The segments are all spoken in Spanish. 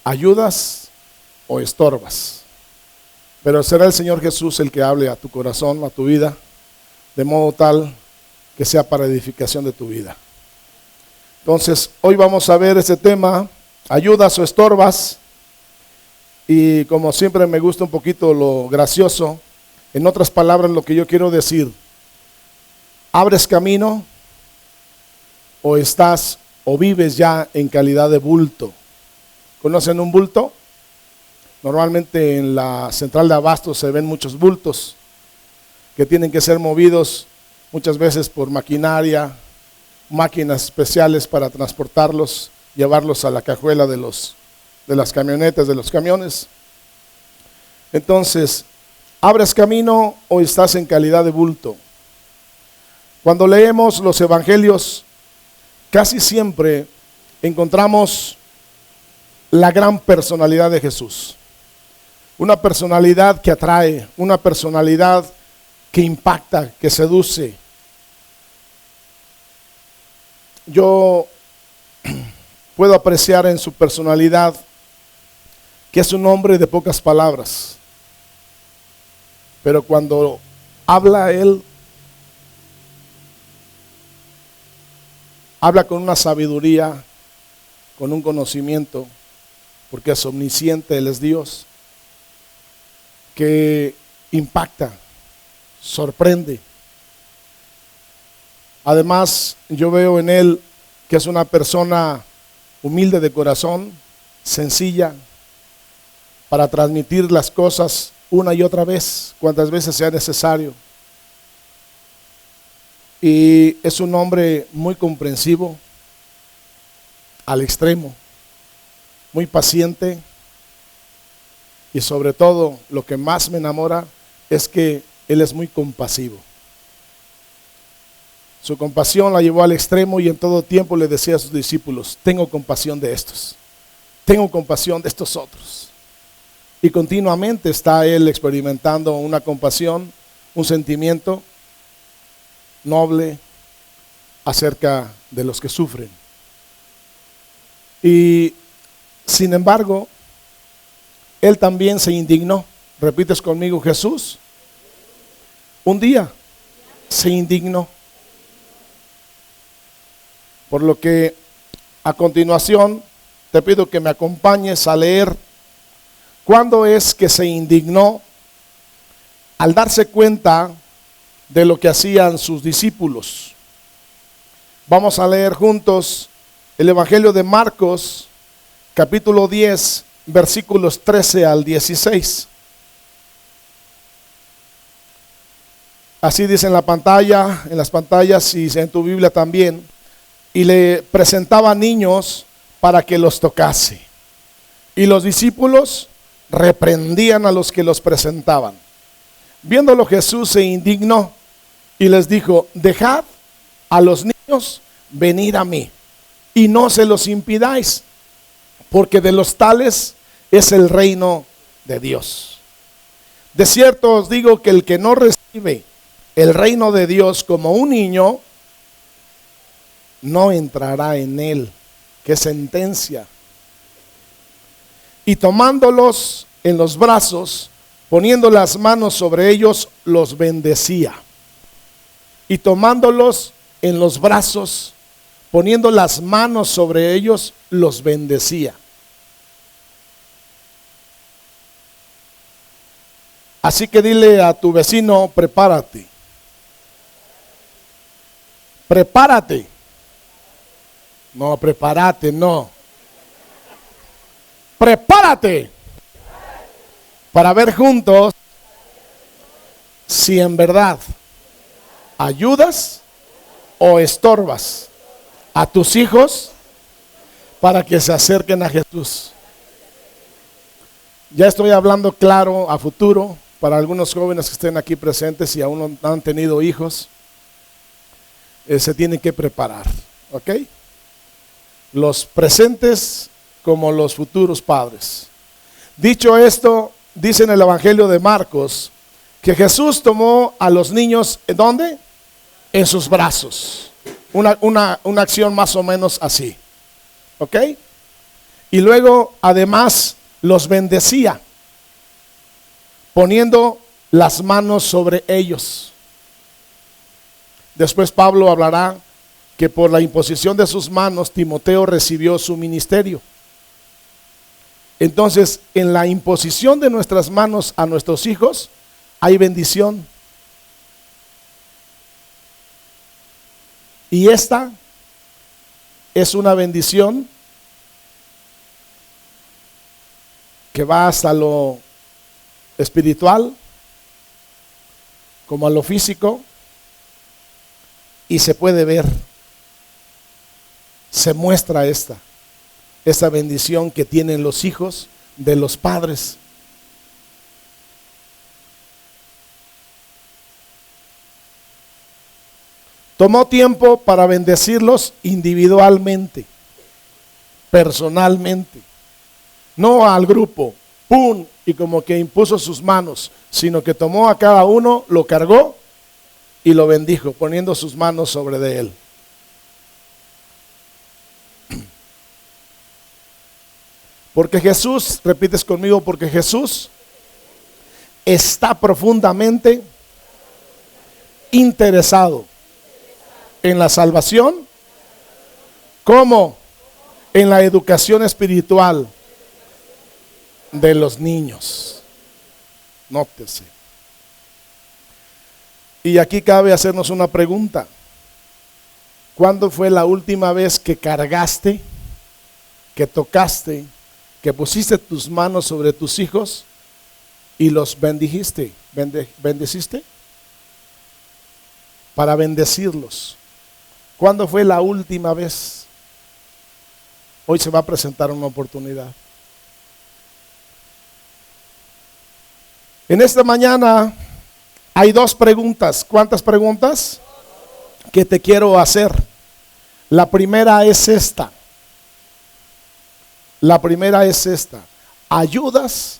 ¿Ayudas o estorbas? Pero será el Señor Jesús el que hable a tu corazón, a tu vida, de modo tal que sea para edificación de tu vida. Entonces, hoy vamos a ver ese tema, ¿ayudas o estorbas? Y como siempre me gusta un poquito lo gracioso, en otras palabras lo que yo quiero decir, ¿abres camino o estás o vives ya en calidad de bulto? ¿Conocen un bulto? Normalmente en la central de abastos se ven muchos bultos que tienen que ser movidos muchas veces por maquinaria, máquinas especiales para transportarlos, llevarlos a la cajuela de las camionetas, de los camiones. Entonces, ¿abres camino o estás en calidad de bulto? Cuando leemos los evangelios, casi siempre encontramos la gran personalidad de Jesús. Una personalidad que atrae, una personalidad que impacta, que seduce. Yo puedo apreciar en su personalidad que es un hombre de pocas palabras, pero cuando habla él, habla con una sabiduría, con un conocimiento, porque es omnisciente, él es Dios, que impacta, sorprende. Además, yo veo en él que es una persona humilde de corazón, sencilla, para transmitir las cosas una y otra vez, cuantas veces sea necesario. Y es un hombre muy comprensivo, al extremo, muy paciente, y sobre todo lo que más me enamora es que él es muy compasivo. Su compasión la llevó al extremo y en todo tiempo le decía a sus discípulos, tengo compasión de estos, tengo compasión de estos otros. Y continuamente está él experimentando una compasión, un sentimiento noble acerca de los que sufren. Y sin embargo, él también se indignó. ¿Repites conmigo? Jesús un día se indignó. Por lo que a continuación te pido que me acompañes a leer cuándo es que se indignó al darse cuenta de lo que hacían sus discípulos. Vamos a leer juntos el Evangelio de Marcos, capítulo 10, versículos 13 al 16. Así dice en la pantalla, en las pantallas y en tu Biblia también. Y le presentaba niños para que los tocase. Y los discípulos reprendían a los que los presentaban. Viéndolo, Jesús se indignó y les dijo, dejad a los niños venir a mí y no se los impidáis, porque de los tales es el reino de Dios. De cierto os digo que el que no recibe el reino de Dios como un niño, no entrará en él. ¡Qué sentencia! Y tomándolos en los brazos, poniendo las manos sobre ellos, los bendecía. Y tomándolos en los brazos, poniendo las manos sobre ellos, los bendecía. Así que dile a tu vecino, prepárate. Prepárate. No, prepárate, no. Prepárate para ver juntos si en verdad ayudas o estorbas a tus hijos para que se acerquen a Jesús. Ya estoy hablando claro a futuro para algunos jóvenes que estén aquí presentes y aún no han tenido hijos. Se tienen que preparar, ¿ok? Los presentes como los futuros padres. Dicho esto, dice en el Evangelio de Marcos que Jesús tomó a los niños, ¿en dónde? En sus brazos. Una acción más o menos así, ¿ok? Y luego además los bendecía, poniendo las manos sobre ellos. Después Pablo hablará que por la imposición de sus manos Timoteo recibió su ministerio. Entonces, en la imposición de nuestras manos a nuestros hijos hay bendición. Y esta es una bendición que va hasta lo espiritual como a lo físico, y se puede ver, se muestra esta bendición que tienen los hijos de los padres. Tomó tiempo para bendecirlos individualmente, personalmente, no al grupo, ¡pum!, y como que impuso sus manos, sino que tomó a cada uno, lo cargó y lo bendijo, poniendo sus manos sobre de él. Porque Jesús, repites conmigo, porque Jesús está profundamente interesado en la salvación, como en la educación espiritual de los niños. Nótese. Y aquí cabe hacernos una pregunta. ¿Cuándo fue la última vez que cargaste, que tocaste, que pusiste tus manos sobre tus hijos y los bendijiste? ¿Bendeciste? Para bendecirlos. ¿Cuándo fue la última vez? Hoy se va a presentar una oportunidad. En esta mañana hay dos preguntas. ¿Cuántas preguntas? Que te quiero hacer. La primera es esta. La primera es esta. ¿Ayudas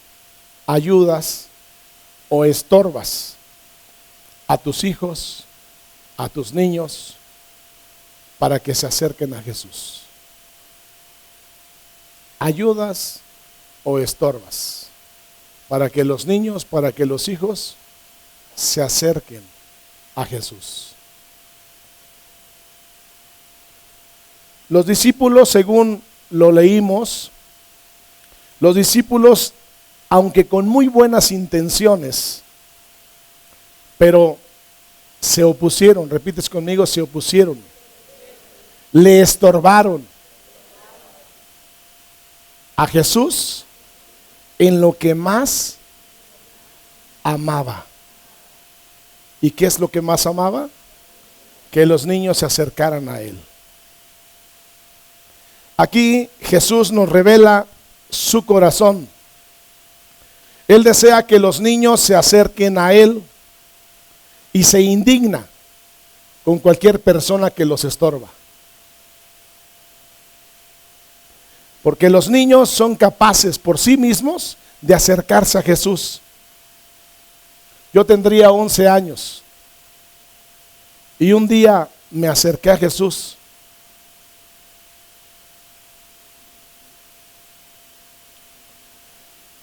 o estorbas a tus hijos, a tus niños, para que se acerquen a Jesús? ¿Ayudas o estorbas para que los niños, para que los hijos se acerquen a Jesús? Los discípulos, según lo leímos, los discípulos, aunque con muy buenas intenciones, pero se opusieron, repites conmigo, se opusieron, le estorbaron a Jesús en lo que más amaba. ¿Y qué es lo que más amaba? Que los niños se acercaran a Él. Aquí Jesús nos revela su corazón. Él desea que los niños se acerquen a Él y se indigna con cualquier persona que los estorba. Porque los niños son capaces por sí mismos de acercarse a Jesús. Yo tendría 11 años y un día me acerqué a Jesús.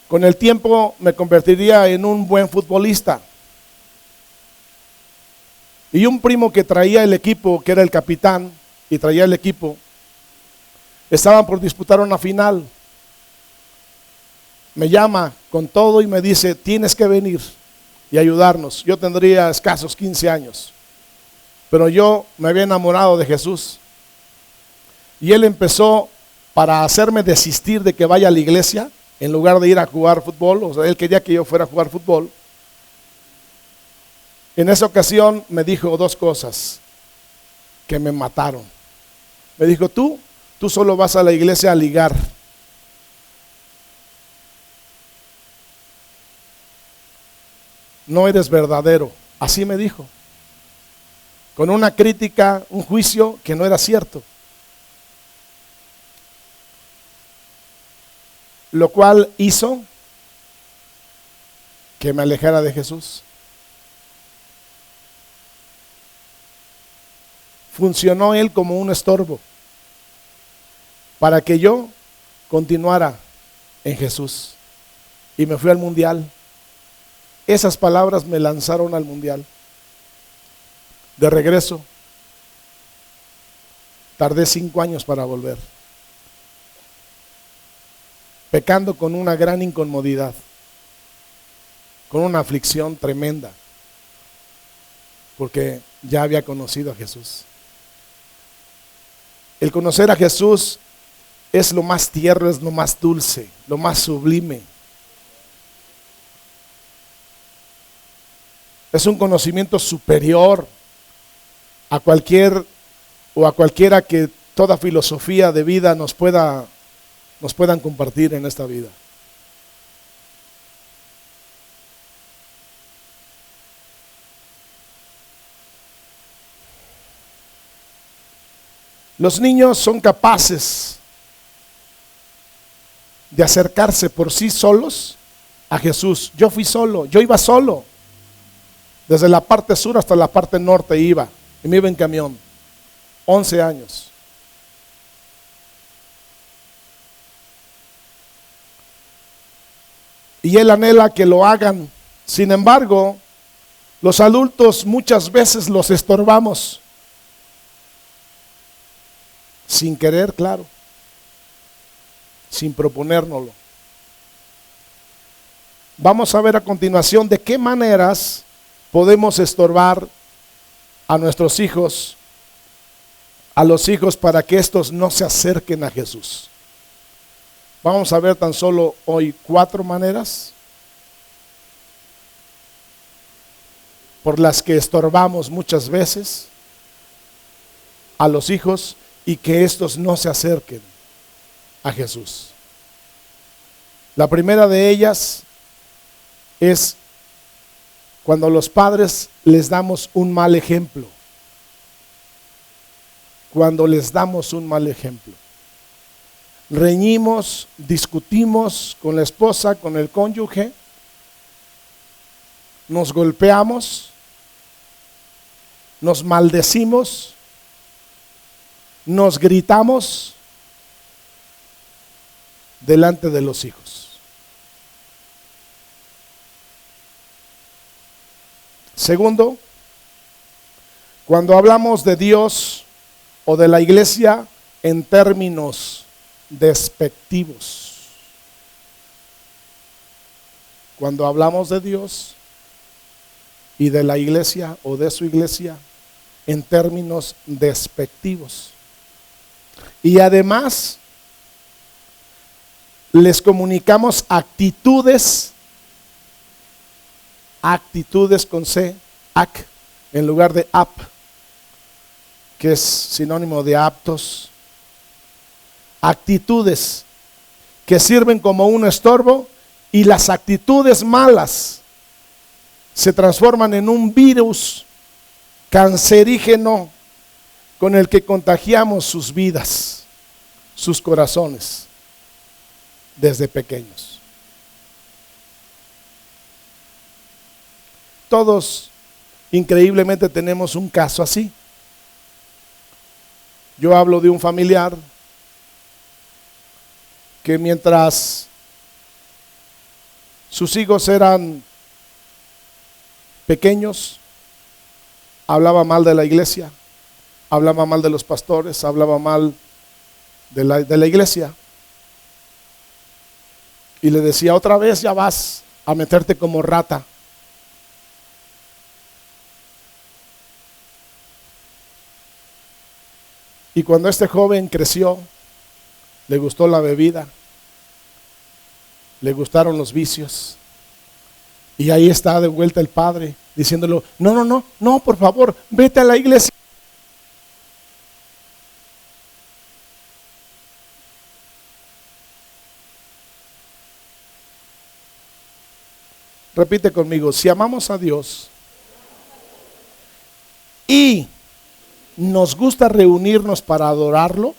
Con el tiempo me convertiría en un buen futbolista. Y un primo que traía el equipo, que era el capitán, y traía el equipo, estaban por disputar una final. Me llama con todo y me dice, tienes que venir y ayudarnos. Yo tendría escasos 15 años, pero yo me había enamorado de Jesús. Y él empezó, para hacerme desistir de que vaya a la iglesia, en lugar de ir a jugar fútbol, o sea, él quería que yo fuera a jugar fútbol. En esa ocasión me dijo dos cosas que me mataron. Me dijo, tú solo vas a la iglesia a ligar. No eres verdadero. Así me dijo. Con una crítica, un juicio que no era cierto. Lo cual hizo que me alejara de Jesús. Funcionó él como un estorbo para que yo continuara en Jesús. Y me fui al mundial. Esas palabras me lanzaron al mundial. De regreso, tardé 5 años para volver, pecando con una gran incomodidad, con una aflicción tremenda, porque ya había conocido a Jesús. El conocer a Jesús es lo más tierno, es lo más dulce, lo más sublime. Es un conocimiento superior a cualquiera que toda filosofía de vida nos puedan compartir en esta vida. Los niños son capaces de acercarse por sí solos a Jesús. Yo fui solo, yo iba solo. Desde la parte sur hasta la parte norte iba, y me iba en camión. 11 años. Y él anhela que lo hagan. Sin embargo, los adultos muchas veces los estorbamos. Sin querer, claro. Sin proponérnoslo. Vamos a ver a continuación de qué maneras podemos estorbar a nuestros hijos, a los hijos, para que estos no se acerquen a Jesús. Vamos a ver tan solo hoy 4 maneras por las que estorbamos muchas veces a los hijos y que estos no se acerquen a Jesús. La primera de ellas es cuando los padres les damos un mal ejemplo. Cuando les damos un mal ejemplo. Reñimos, discutimos con la esposa, con el cónyuge, nos golpeamos, nos maldecimos, nos gritamos delante de los hijos. Segundo, cuando hablamos de Dios o de la iglesia en términos despectivos. Cuando hablamos de Dios y de la iglesia o de su iglesia en términos despectivos. Y además les comunicamos actitudes con C, ac, en lugar de ap, que es sinónimo de aptos. Actitudes que sirven como un estorbo, y las actitudes malas se transforman en un virus cancerígeno con el que contagiamos sus vidas, sus corazones, desde pequeños. Todos, increíblemente, tenemos un caso así. Yo hablo de un familiar que mientras sus hijos eran pequeños, hablaba mal de la iglesia, hablaba mal de los pastores, hablaba mal de la iglesia. Y le decía: otra vez ya vas a meterte como rata. Y cuando este joven creció, le gustó la bebida, le gustaron los vicios, y ahí está de vuelta el padre diciéndolo: no, por favor, vete a la iglesia. Repite conmigo: si amamos a Dios y nos gusta reunirnos para adorarlo,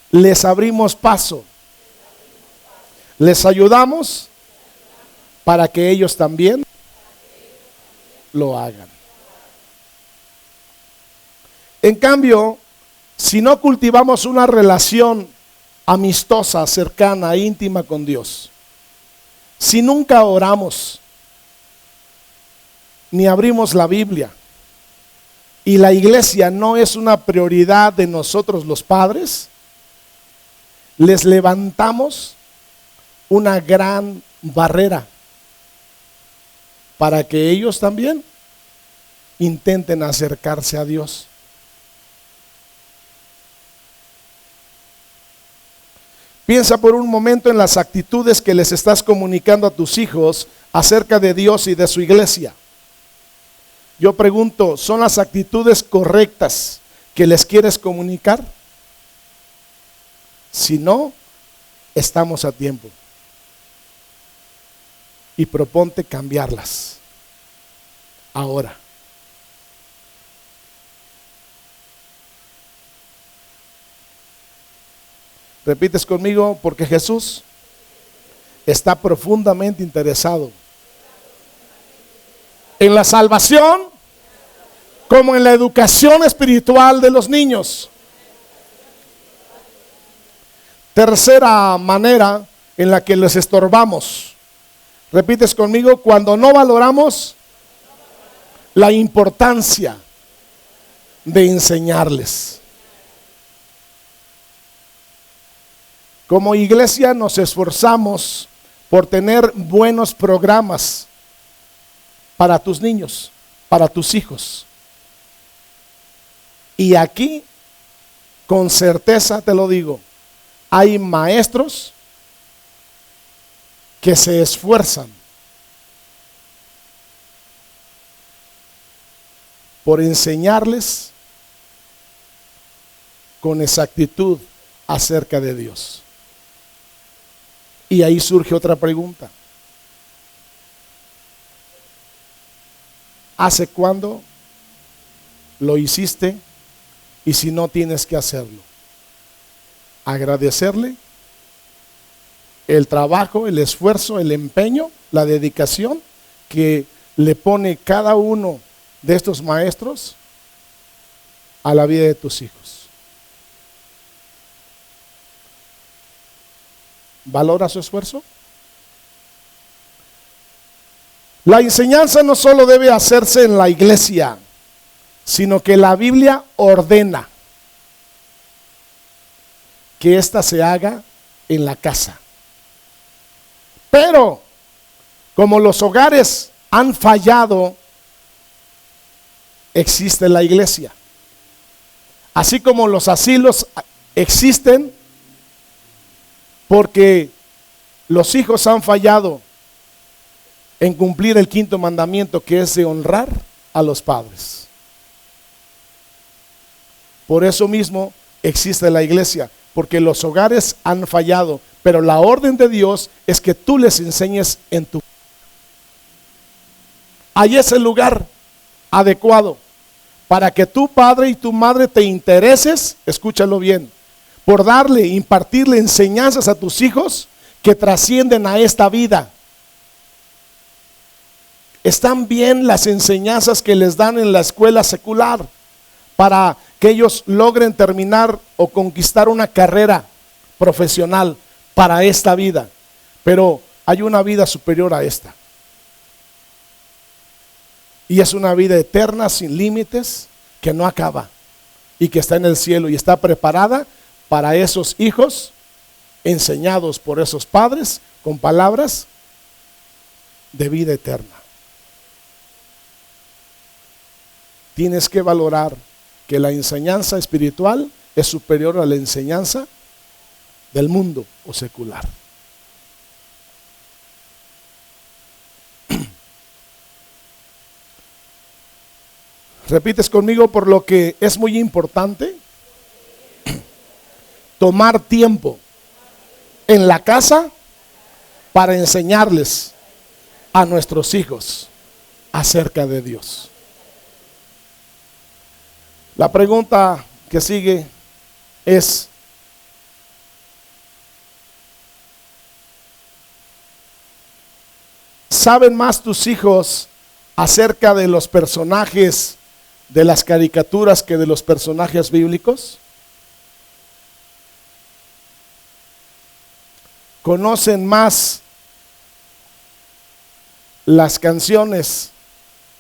les abrimos paso, les ayudamos para que ellos también lo hagan. En cambio, si no cultivamos una relación amistosa, cercana, íntima con Dios, si nunca oramos, ni abrimos la Biblia, y la iglesia no es una prioridad de nosotros los padres, les levantamos una gran barrera para que ellos también intenten acercarse a Dios. Piensa por un momento en las actitudes que les estás comunicando a tus hijos acerca de Dios y de su iglesia. Yo pregunto, ¿son las actitudes correctas que les quieres comunicar? Si no, estamos a tiempo. Y proponte cambiarlas ahora. Repites conmigo, porque Jesús está profundamente interesado en la salvación como en la educación espiritual de los niños. Tercera manera en la que les estorbamos. Repites conmigo, cuando no valoramos la importancia de enseñarles. Como iglesia nos esforzamos por tener buenos programas para tus niños, para tus hijos. Y aquí, con certeza te lo digo, hay maestros que se esfuerzan por enseñarles con exactitud acerca de Dios. Y ahí surge otra pregunta. ¿Hace cuándo lo hiciste? Y si no, tienes que hacerlo. Agradecerle el trabajo, el esfuerzo, el empeño, la dedicación que le pone cada uno de estos maestros a la vida de tus hijos. ¿Valora su esfuerzo? La enseñanza no solo debe hacerse en la iglesia, sino que la Biblia ordena que ésta se haga en la casa. Pero como los hogares han fallado, existe la iglesia. Así como los asilos existen porque los hijos han fallado en cumplir el quinto mandamiento, que es de honrar a los padres. Por eso mismo existe la iglesia, porque los hogares han fallado, pero la orden de Dios es que tú les enseñes en tu. Ahí es el lugar adecuado para que tu padre y tu madre te intereses, escúchalo bien, por darle, impartirle enseñanzas a tus hijos que trascienden a esta vida. Están bien las enseñanzas que les dan en la escuela secular para que ellos logren terminar o conquistar una carrera profesional para esta vida, pero hay una vida superior a esta. Y es una vida eterna, sin límites, que no acaba y que está en el cielo y está preparada para esos hijos enseñados por esos padres con palabras de vida eterna. Tienes que valorar que la enseñanza espiritual es superior a la enseñanza del mundo o secular. Repites conmigo, por lo que es muy importante tomar tiempo en la casa para enseñarles a nuestros hijos acerca de Dios. La pregunta que sigue es: ¿saben más tus hijos acerca de los personajes de las caricaturas que de los personajes bíblicos? conocen más las canciones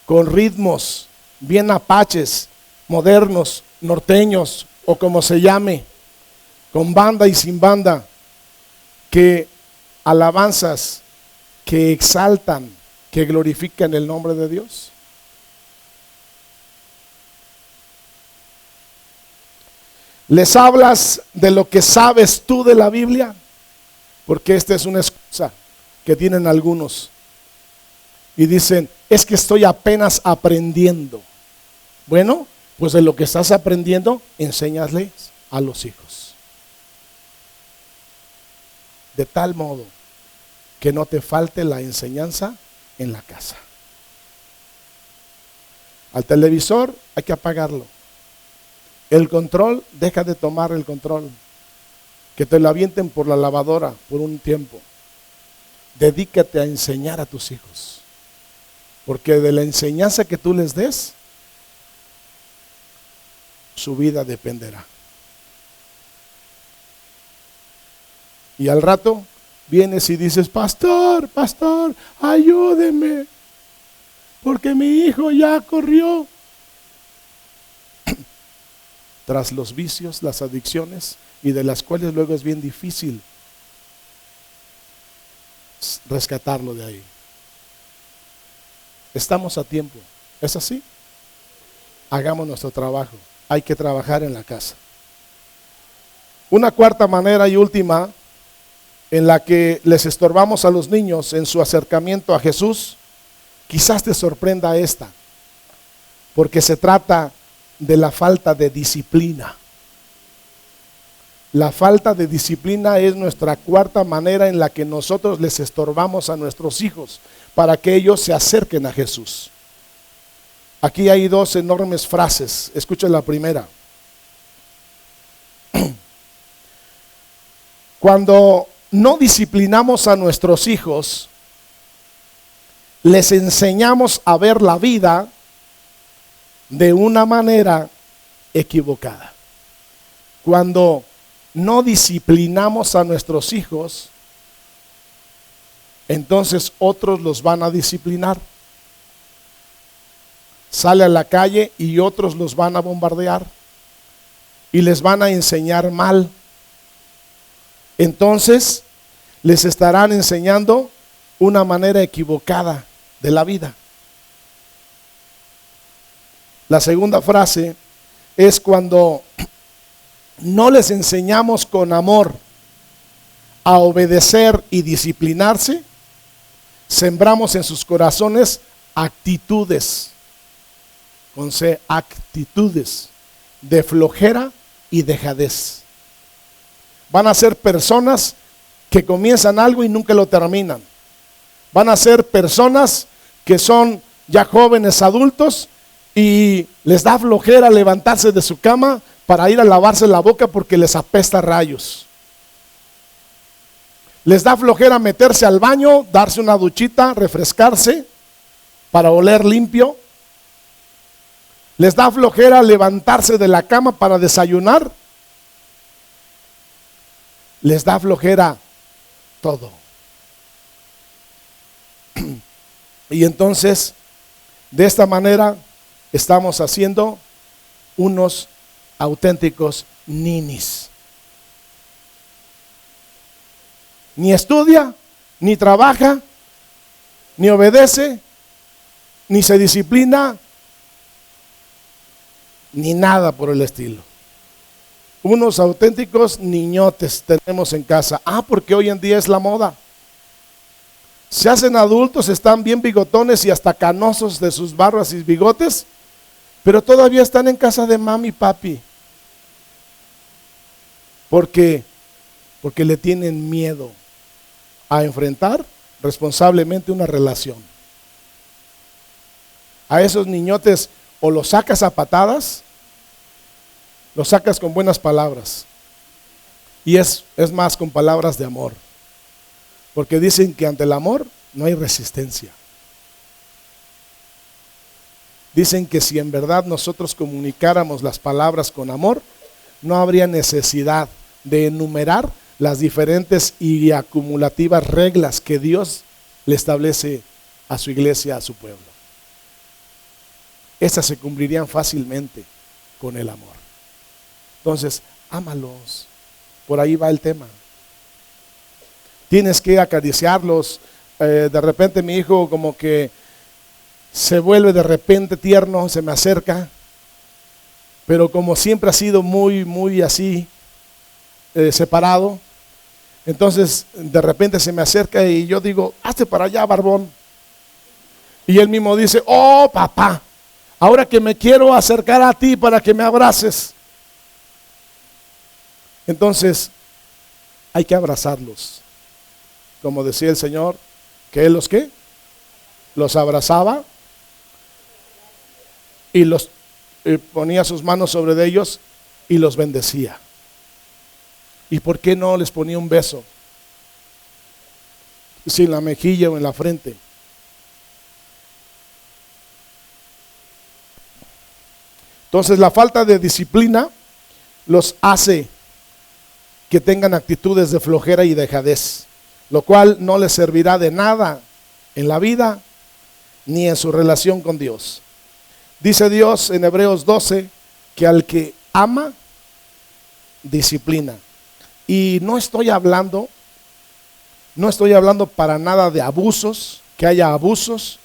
con ritmos bien apaches, modernos, norteños o como se llame, con banda y sin banda, que alabanzas que exaltan, que glorifican el nombre de Dios. ¿Les hablas de lo que sabes tú de la Biblia? Porque esta es una excusa que tienen algunos. Y dicen, es que estoy apenas aprendiendo. Bueno, pues de lo que estás aprendiendo, enséñasles a los hijos. De tal modo que no te falte la enseñanza en la casa. Al televisor hay que apagarlo. El control, deja de tomar el control. Que te lo avienten por la lavadora por un tiempo. Dedícate a enseñar a tus hijos. Porque de la enseñanza que tú les des, su vida dependerá. Y al rato vienes y dices, pastor, ayúdeme, porque mi hijo ya corrió tras los vicios, las adicciones, y de las cuales luego es bien difícil rescatarlo de ahí. Estamos a tiempo, ¿es así? Hagamos nuestro trabajo, hay que trabajar en la casa. Una cuarta manera y última en la que les estorbamos a los niños en su acercamiento a Jesús, quizás te sorprenda esta, porque se trata de la falta de disciplina. La falta de disciplina es nuestra cuarta manera en la que nosotros les estorbamos a nuestros hijos para que ellos se acerquen a Jesús. Aquí hay dos enormes frases. Escuchen la primera. Cuando no disciplinamos a nuestros hijos, les enseñamos a ver la vida de una manera equivocada. Cuando no disciplinamos a nuestros hijos, entonces otros los van a disciplinar. Sale a la calle y otros los van a bombardear y les van a enseñar mal. Entonces les estarán enseñando una manera equivocada de la vida. La segunda frase es cuando no les enseñamos con amor a obedecer y disciplinarse, sembramos en sus corazones actitudes, con C, actitudes de flojera y dejadez. Van a ser personas que comienzan algo y nunca lo terminan. Van a ser personas que son ya jóvenes adultos y les da flojera levantarse de su cama para ir a lavarse la boca porque les apesta rayos. Les da flojera meterse al baño, darse una duchita, refrescarse para oler limpio. Les da flojera levantarse de la cama para desayunar. Les da flojera todo. Y entonces, de esta manera, estamos haciendo unos auténticos ninis. Ni estudia, ni trabaja, ni obedece, ni se disciplina, ni nada por el estilo. Unos auténticos niñotes tenemos en casa. Porque hoy en día es la moda. Se hacen adultos, están bien bigotones y hasta canosos de sus barbas y bigotes, pero todavía están en casa de mami y papi. Porque le tienen miedo a enfrentar responsablemente una relación. A esos niñotes o los sacas a patadas, los sacas con buenas palabras. Y es más con palabras de amor. Porque dicen que ante el amor no hay resistencia. Dicen que si en verdad nosotros comunicáramos las palabras con amor, no habría necesidad de enumerar las diferentes y acumulativas reglas que Dios le establece a su iglesia, a su pueblo. Esas se cumplirían fácilmente con el amor. Entonces, ámalos. Por ahí va el tema. Tienes que acariciarlos. De repente mi hijo como que se vuelve de repente tierno, se me acerca, pero como siempre ha sido muy así, separado, entonces de repente se me acerca y yo digo, hazte para allá, barbón. Y él mismo dice, oh papá, ahora que me quiero acercar a ti para que me abraces. Entonces hay que abrazarlos, como decía el Señor, que Él los ¿qué? Los abrazaba y los ponía sus manos sobre ellos y los bendecía. ¿Y por qué no les ponía un beso? Si en la mejilla o en la frente. Entonces la falta de disciplina los hace que tengan actitudes de flojera y dejadez, lo cual no les servirá de nada en la vida ni en su relación con Dios. Dice Dios en Hebreos 12 que al que ama, disciplina. Y no estoy hablando para nada de abusos, que haya abusos,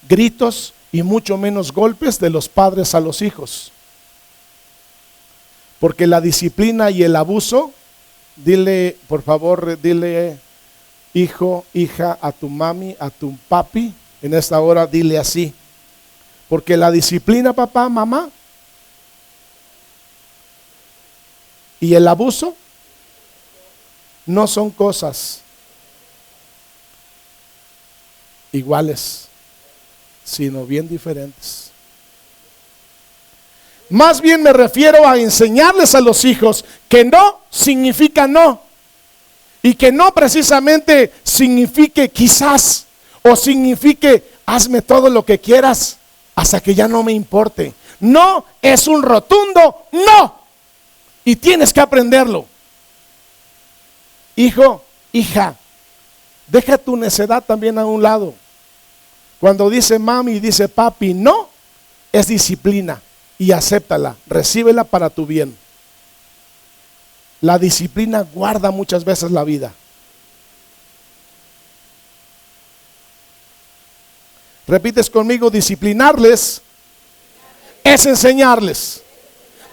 gritos y mucho menos golpes de los padres a los hijos. Porque la disciplina y el abuso, dile, por favor, dile hijo, hija, a tu mami, a tu papi, en esta hora dile así. Porque la disciplina, papá, mamá, y el abuso no son cosas iguales, sino bien diferentes. Más bien me refiero a enseñarles a los hijos que no significa no, y que no precisamente signifique quizás, o signifique hazme todo lo que quieras hasta que ya no me importe. No es un rotundo no, y tienes que aprenderlo. Hijo, hija, deja tu necedad también a un lado. Cuando dice mami y dice papi no, es disciplina y acéptala, recíbela para tu bien. La disciplina guarda muchas veces la vida. Repites conmigo, disciplinarles es enseñarles.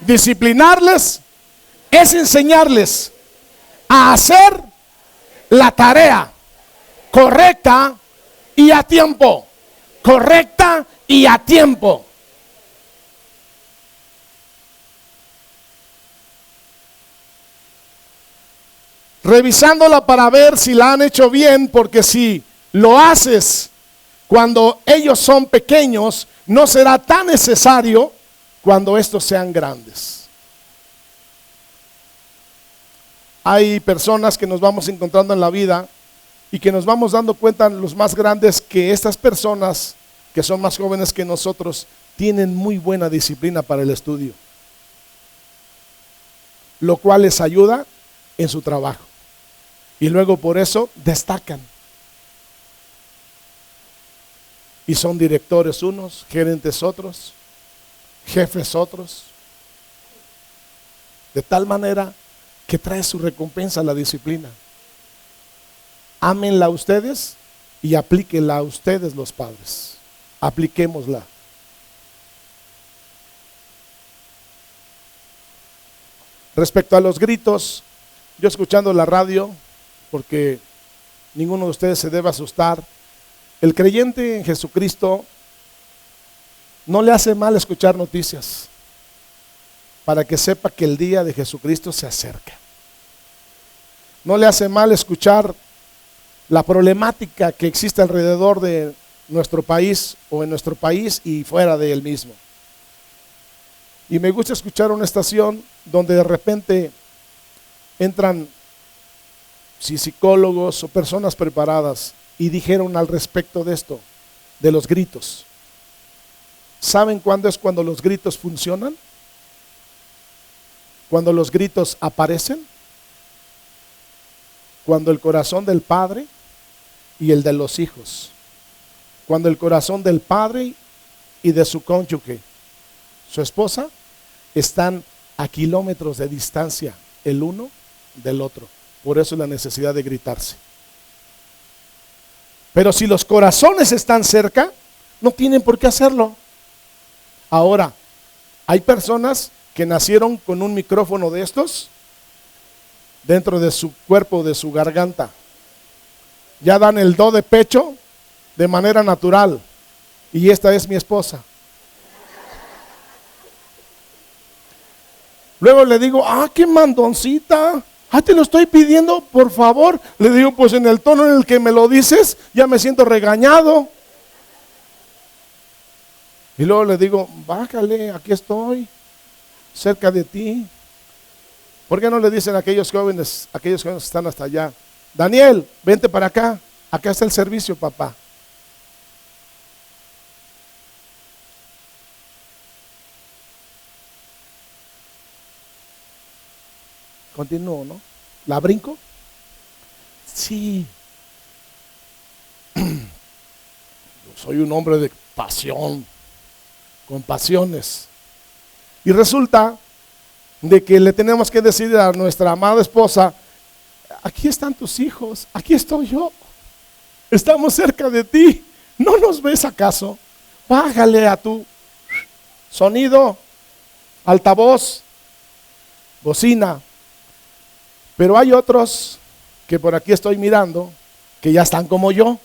Disciplinarles es enseñarles a hacer la tarea correcta y a tiempo. Correcta y a tiempo. Revisándola para ver si la han hecho bien, porque si lo haces cuando ellos son pequeños, no será tan necesario cuando estos sean grandes. Hay personas que nos vamos encontrando en la vida y que nos vamos dando cuenta, los más grandes, que estas personas que son más jóvenes que nosotros tienen muy buena disciplina para el estudio, lo cual les ayuda en su trabajo, y luego por eso destacan y son directores unos, gerentes otros, jefes otros, de tal manera que trae su recompensa la disciplina. Ámenla ustedes y aplíquenla a ustedes, los padres. Apliquémosla. Respecto a los gritos, yo escuchando la radio, porque ninguno de ustedes se debe asustar, el creyente en Jesucristo no le hace mal escuchar noticias, para que sepa que el día de Jesucristo se acerca. No le hace mal escuchar la problemática que existe alrededor de nuestro país, o en nuestro país y fuera de él mismo. Y me gusta escuchar una estación donde de repente entran psicólogos o personas preparadas y dijeron al respecto de esto, de los gritos. ¿Saben cuándo es cuando los gritos funcionan? Cuando los gritos aparecen. cuando el corazón del padre y el de los hijos, cuando el corazón del padre y de su cónyuge, su esposa, están a kilómetros de distancia el uno del otro. Por eso la necesidad de gritarse. Pero si los corazones están cerca, no tienen por qué hacerlo. Ahora, hay personas que nacieron con un micrófono de estos dentro de su cuerpo, de su garganta. Ya dan el do de pecho de manera natural. Y esta es mi esposa. Luego le digo, qué mandoncita. Te lo estoy pidiendo, por favor. Le digo, pues en el tono en el que me lo dices, ya me siento regañado. Y luego le digo, bájale, aquí estoy, cerca de ti. ¿Por qué no le dicen a aquellos jóvenes que están hasta allá, Daniel, vente para acá, acá está el servicio, papá? Continúo, ¿no? ¿La brinco? Sí. Soy un hombre de pasión, con pasiones. Y resulta de que le tenemos que decir a nuestra amada esposa, aquí están tus hijos, aquí estoy yo, estamos cerca de ti, ¿no nos ves acaso? Bájale a tu sonido, altavoz, bocina. Pero hay otros que por aquí estoy mirando, que ya están como yo.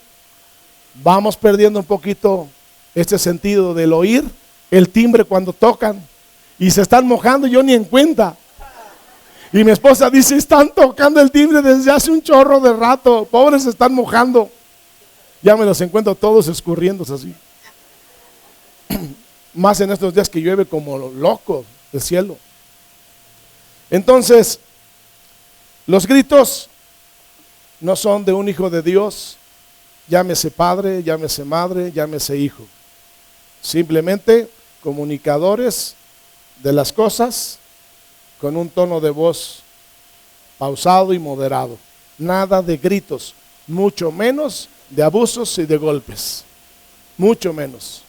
Vamos perdiendo un poquito este sentido del oír el timbre cuando tocan. Y se están mojando, yo ni en cuenta. Y mi esposa dice, están tocando el timbre desde hace un chorro de rato. Pobres, se están mojando. Ya me los encuentro todos escurriéndose así. Más en estos días que llueve como loco del cielo. Entonces, los gritos no son de un hijo de Dios, llámese padre, llámese madre, llámese hijo. Simplemente comunicadores de las cosas con un tono de voz pausado y moderado. Nada de gritos, mucho menos de abusos y de golpes. Mucho menos.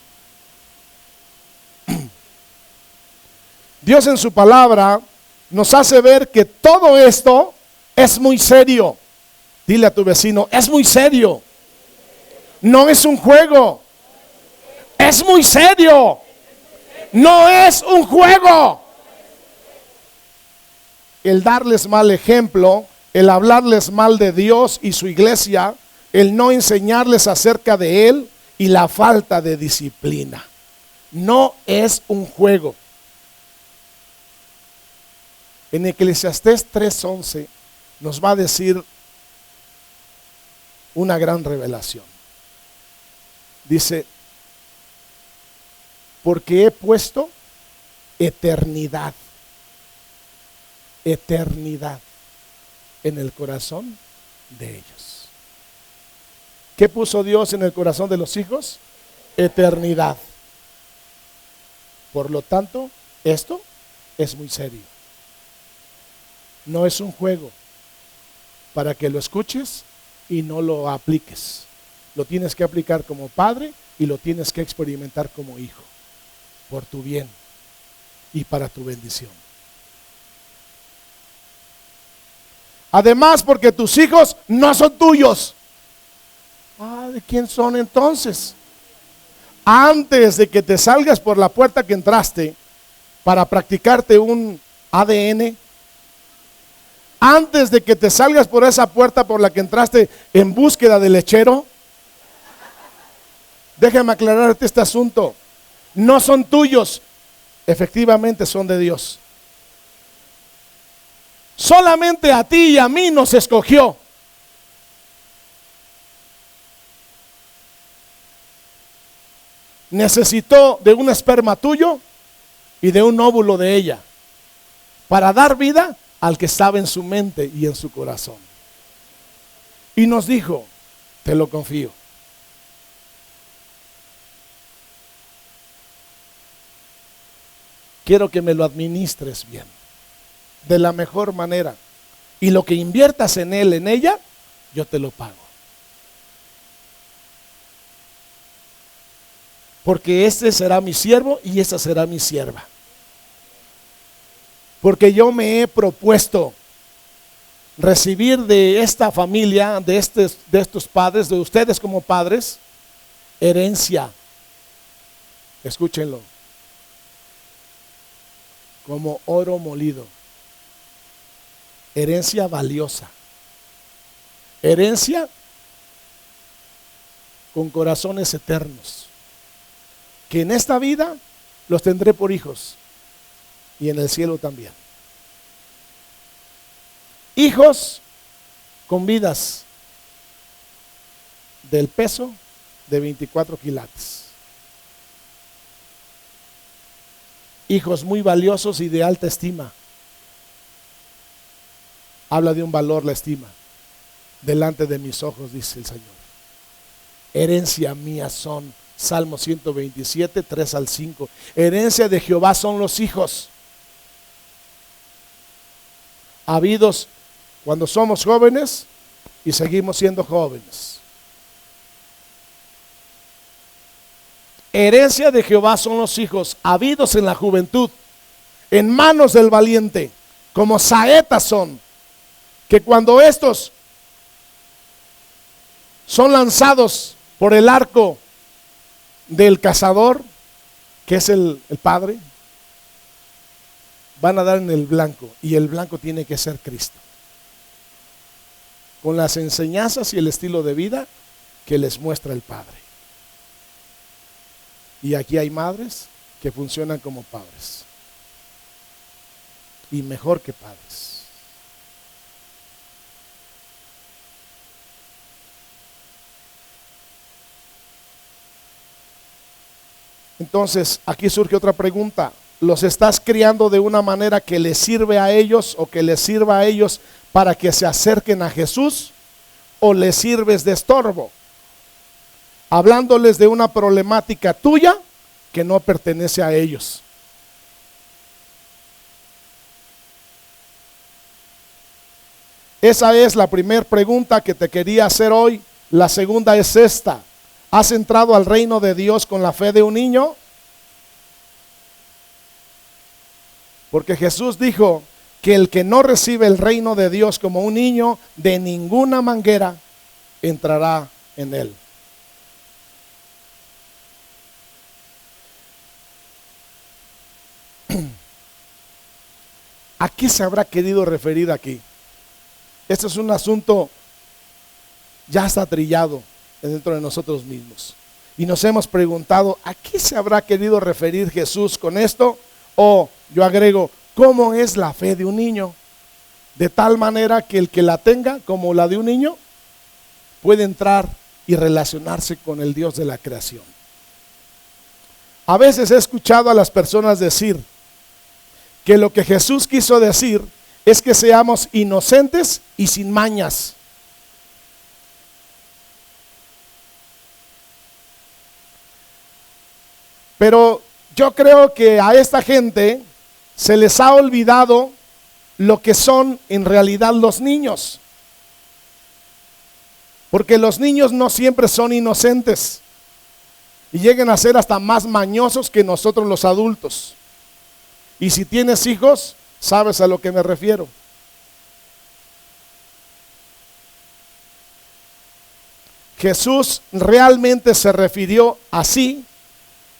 Dios en su palabra nos hace ver que todo esto es muy serio. Dile a tu vecino, es muy serio. No es un juego. Es muy serio. No es un juego. El darles mal ejemplo, el hablarles mal de Dios y su iglesia, el no enseñarles acerca de Él y la falta de disciplina. No es un juego. En Eclesiastés 3:11 nos va a decir una gran revelación. Dice, porque he puesto eternidad en el corazón de ellos. ¿Qué puso Dios en el corazón de los hijos? Eternidad. Por lo tanto, esto es muy serio. No es un juego para que lo escuches y no lo apliques. Lo tienes que aplicar como padre y lo tienes que experimentar como hijo, por tu bien y para tu bendición. Además, porque tus hijos no son tuyos. ¿De quién son entonces? Antes de que te salgas por la puerta que entraste para practicarte un ADN, antes de que te salgas por esa puerta por la que entraste en búsqueda de lechero, déjame aclararte este asunto. No son tuyos, efectivamente son de Dios. Solamente a ti y a mí nos escogió. Necesitó de un esperma tuyo y de un óvulo de ella para dar vida al que estaba en su mente y en su corazón. Y nos dijo, te lo confío. Quiero que me lo administres bien, de la mejor manera, Y lo que inviertas en él, en ella, yo te lo pago. Porque este será mi siervo y esta será mi sierva. Porque yo me he propuesto recibir de esta familia, de estos padres, de ustedes como padres, herencia. Escúchenlo. Como oro molido. Herencia valiosa. Herencia con corazones eternos. Que en esta vida los tendré por hijos. Y en el cielo también. Hijos con vidas del peso de 24 quilates. Hijos muy valiosos y de alta estima. Habla de un valor la estima. Delante de mis ojos, dice el Señor. Herencia mía son. Salmo 127, 3 al 5. Herencia de Jehová son los hijos. Habidos cuando somos jóvenes y seguimos siendo jóvenes. Herencia de Jehová son los hijos, habidos en la juventud, en manos del valiente, como saetas son, que cuando estos son lanzados por el arco del cazador, que es el padre, van a dar en el blanco, y el blanco tiene que ser Cristo, con las enseñanzas y el estilo de vida que les muestra el Padre. Y aquí hay madres que funcionan como padres, y mejor que padres. Entonces, aquí surge otra pregunta. ¿Los estás criando de una manera que les sirve a ellos o que les sirva a ellos para que se acerquen a Jesús? ¿O les sirves de estorbo? Hablándoles de una problemática tuya que no pertenece a ellos. Esa es la primera pregunta que te quería hacer hoy. La segunda es esta. ¿Has entrado al reino de Dios con la fe de un niño? Porque Jesús dijo que el que no recibe el reino de Dios como un niño, de ninguna manera entrará en él. ¿A qué se habrá querido referir aquí? Este es un asunto ya está trillado dentro de nosotros mismos. Y nos hemos preguntado, ¿a qué se habrá querido referir Jesús con esto? O yo agrego, ¿cómo es la fe de un niño? De tal manera que el que la tenga como la de un niño puede entrar y relacionarse con el Dios de la creación. A veces he escuchado a las personas decir que lo que Jesús quiso decir es que seamos inocentes y sin mañas. Pero yo creo que a esta gente se les ha olvidado lo que son en realidad los niños. Porque los niños no siempre son inocentes y llegan a ser hasta más mañosos que nosotros los adultos. Y si tienes hijos, sabes a lo que me refiero. Jesús realmente se refirió así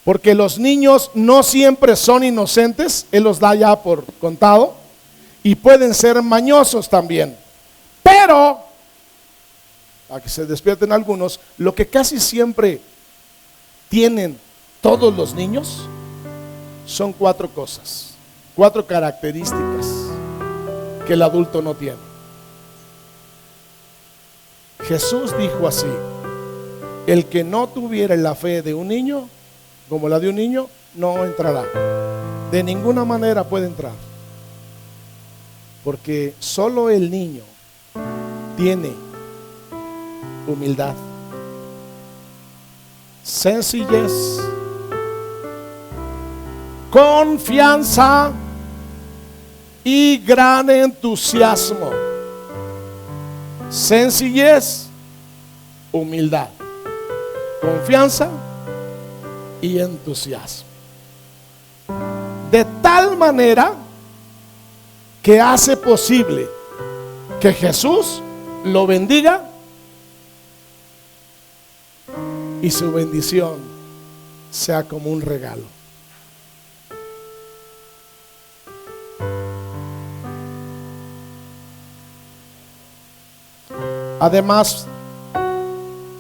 porque los niños no siempre son inocentes, Él los da ya por contado, y pueden ser mañosos también. Pero, a que se despierten algunos, lo que casi siempre tienen todos los niños son 4 cosas, 4 características que el adulto no tiene. Jesús dijo así: el que no tuviera la fe de un niño, como la de un niño, no entrará. De ninguna manera puede entrar. Porque solo el niño tiene humildad, sencillez, confianza y gran entusiasmo. sencillez, humildad, confianza y entusiasmo. De tal manera que hace posible que Jesús lo bendiga y su bendición sea como un regalo. Además,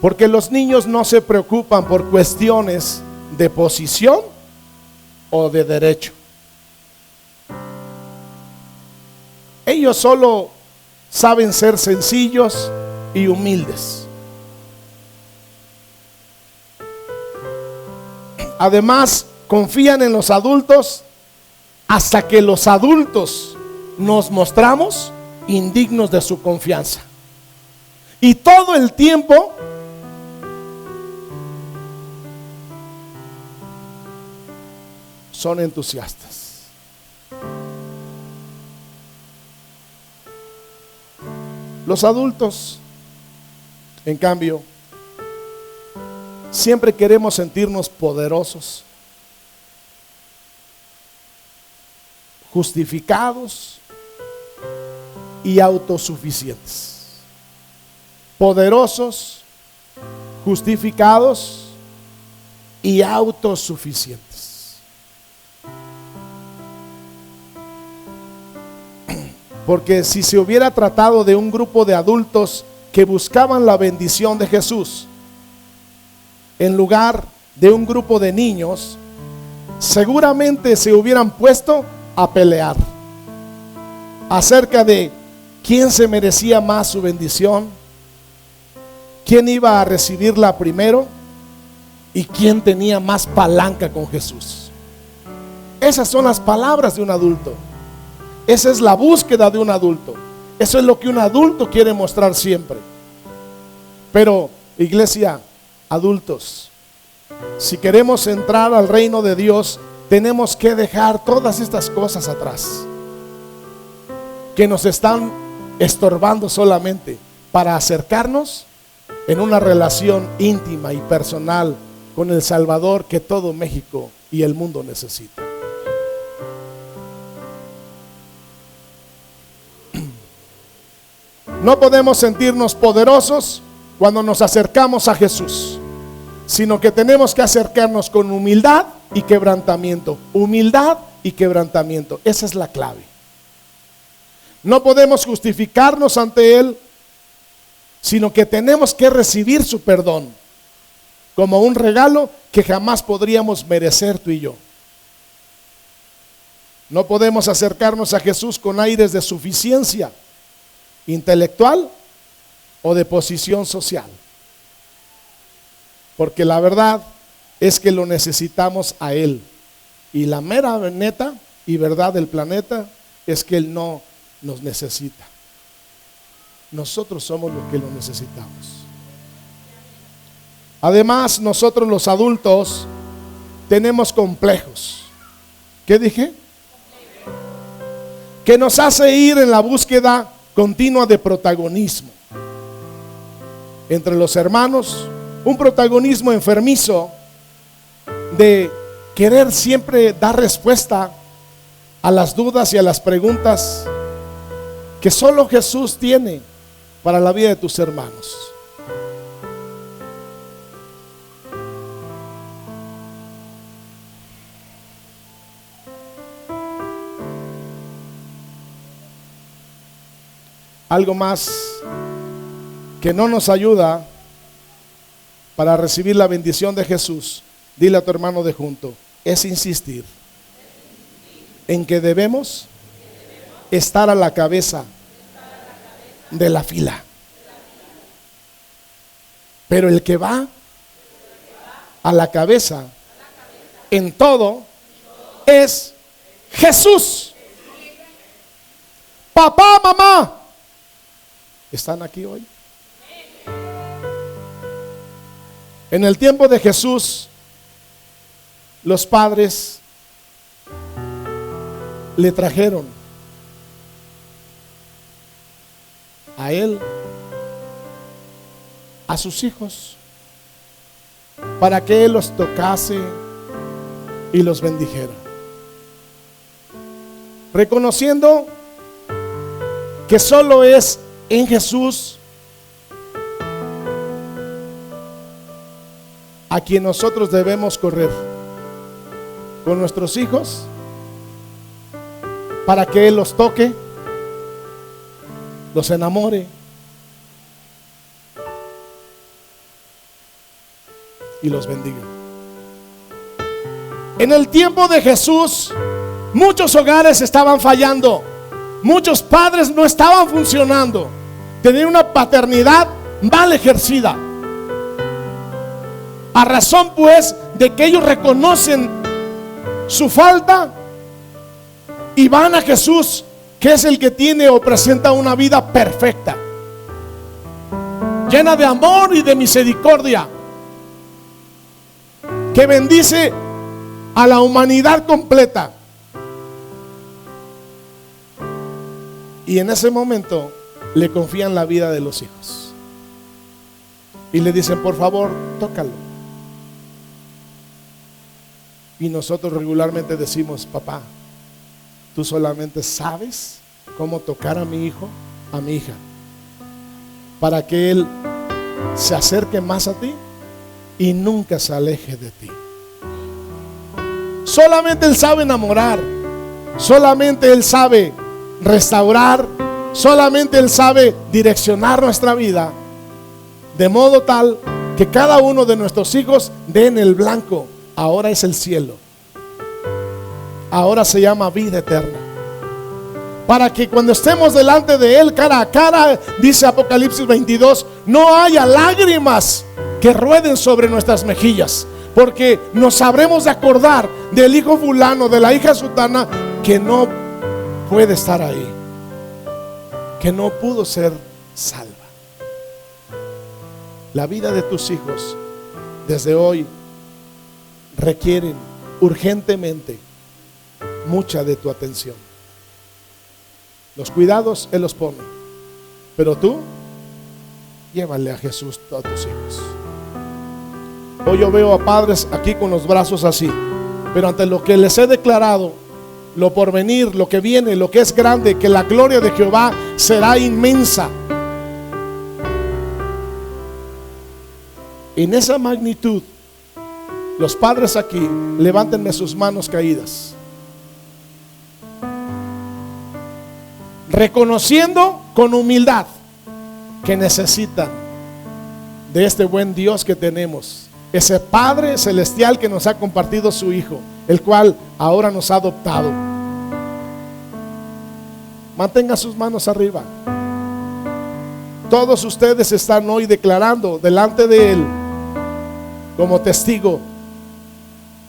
porque los niños no se preocupan por cuestiones de posición o de derecho. Ellos solo saben ser sencillos y humildes. Además, confían en los adultos hasta que los adultos nos mostramos indignos de su confianza. Y todo el tiempo son entusiastas. Los adultos, en cambio, siempre queremos sentirnos poderosos, justificados y autosuficientes. Poderosos, justificados y autosuficientes. Porque si se hubiera tratado de un grupo de adultos que buscaban la bendición de Jesús, en lugar de un grupo de niños, seguramente se hubieran puesto a pelear acerca de quién se merecía más su bendición, quién iba a recibirla primero y quién tenía más palanca con Jesús. Esas son las palabras de un adulto. Esa es la búsqueda de un adulto. Eso es lo que un adulto quiere mostrar siempre. Pero, iglesia, adultos, si queremos entrar al reino de Dios, tenemos que dejar todas estas cosas atrás que nos están estorbando solamente para acercarnos en una relación íntima y personal con el Salvador que todo México y el mundo necesita. No podemos sentirnos poderosos cuando nos acercamos a Jesús, sino que tenemos que acercarnos con humildad y quebrantamiento. Humildad y quebrantamiento, esa es la clave. No podemos justificarnos ante Él, sino que tenemos que recibir su perdón como un regalo que jamás podríamos merecer tú y yo. No podemos acercarnos a Jesús con aires de suficiencia intelectual o de posición social, porque la verdad es que lo necesitamos a Él, y la mera neta y verdad del planeta es que Él no nos necesita. Nosotros somos los que lo necesitamos. Además, nosotros los adultos tenemos complejos. ¿Qué dije? Que nos hace ir en la búsqueda continua de protagonismo entre los hermanos, un protagonismo enfermizo de querer siempre dar respuesta a las dudas y a las preguntas que solo Jesús tiene para la vida de tus hermanos. Algo más que no nos ayuda para recibir la bendición de Jesús, dile a tu hermano de junto, es insistir en que debemos estar a la cabeza de la fila. Pero el que va a la cabeza en todo es Jesús. Papá, mamá, ¿están aquí hoy? En el tiempo de Jesús, los padres le trajeron a él a sus hijos para que Él los tocase y los bendijera, reconociendo que solo es en Jesús a quien nosotros debemos correr con nuestros hijos para que Él los toque, los enamore y los bendiga. En el tiempo de Jesús, muchos hogares estaban fallando, muchos padres no estaban funcionando, tenían una paternidad mal ejercida, a razón pues de que ellos reconocen su falta y van a Jesús, que es el que tiene o presenta una vida perfecta, llena de amor y de misericordia, que bendice a la humanidad completa. Y en ese momento le confían la vida de los hijos y le dicen: por favor, tócalo. Y nosotros regularmente decimos: papá, tú solamente sabes cómo tocar a mi hijo, a mi hija, para que él se acerque más a ti y nunca se aleje de ti. Solamente Él sabe enamorar, solamente Él sabe restaurar, solamente Él sabe direccionar nuestra vida de modo tal que cada uno de nuestros hijos dé en el blanco. Ahora es el cielo, ahora se llama vida eterna, para que cuando estemos delante de Él cara a cara, dice Apocalipsis 22, no haya lágrimas que rueden sobre nuestras mejillas, porque nos sabremos de acordar del hijo fulano, de la hija sutana, que no puede estar ahí, que no pudo ser salva. La vida de tus hijos desde hoy requieren urgentemente mucha de tu atención. Los cuidados Él los pone, pero tú llévale a Jesús a tus hijos. Hoy yo veo a padres aquí con los brazos así, pero ante lo que les he declarado, lo por venir, lo que viene, lo que es grande, que la gloria de Jehová será inmensa. En esa magnitud, los padres aquí, levántenme sus manos caídas, reconociendo con humildad que necesitan de este buen Dios que tenemos, ese Padre celestial que nos ha compartido su Hijo, el cual ahora nos ha adoptado. Mantenga sus manos arriba. Todos ustedes están hoy declarando delante de Él como testigo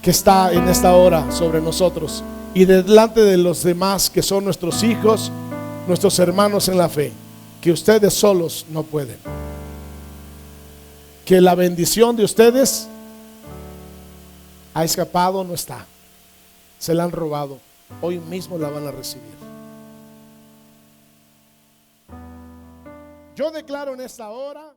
que está en esta hora sobre nosotros y delante de los demás que son nuestros hijos, nuestros hermanos en la fe, que ustedes solos no pueden, que la bendición de ustedes ha escapado, no está, se la han robado, hoy mismo la van a recibir. Yo declaro en esta hora